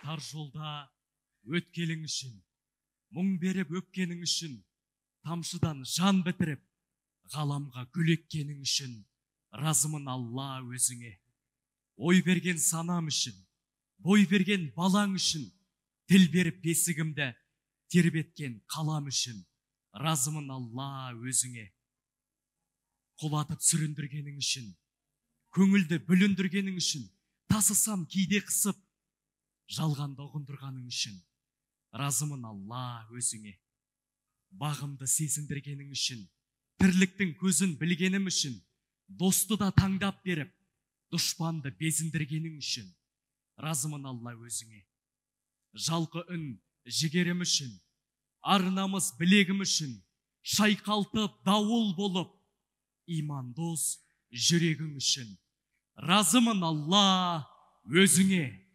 Тар жолда өткелің үшін, мұң беріп өпкенің үшін, тамшыдан жан бітіріп, ғаламға гүл еккенің үшін, разымын Алла өзіңе. Ой берген санам үшін, бой берген балаң үшін, тіл беріп бесігімді тербеткен қалам үшін, разымын Алла өзіңе. Құлатып сүріндіргенің үшін, көңілді бүліндіргенің үшін, тасысам кейде қысып, жалғанды ұғындырғаның үшін, разымын Алла өзіңе. Бағымды сезіндіргенің үшін, тірліктің көзін білгенім үшін, досты да таңдап беріп, дұшпанды безіндіргенің үшін, разымын Алла өзіңе. Жалқы үн жігерім үшін, арнамыз білегім үшін, шайқалтып дауыл болып, иман дос жүрегің үшін, разымын Алла өзіңе.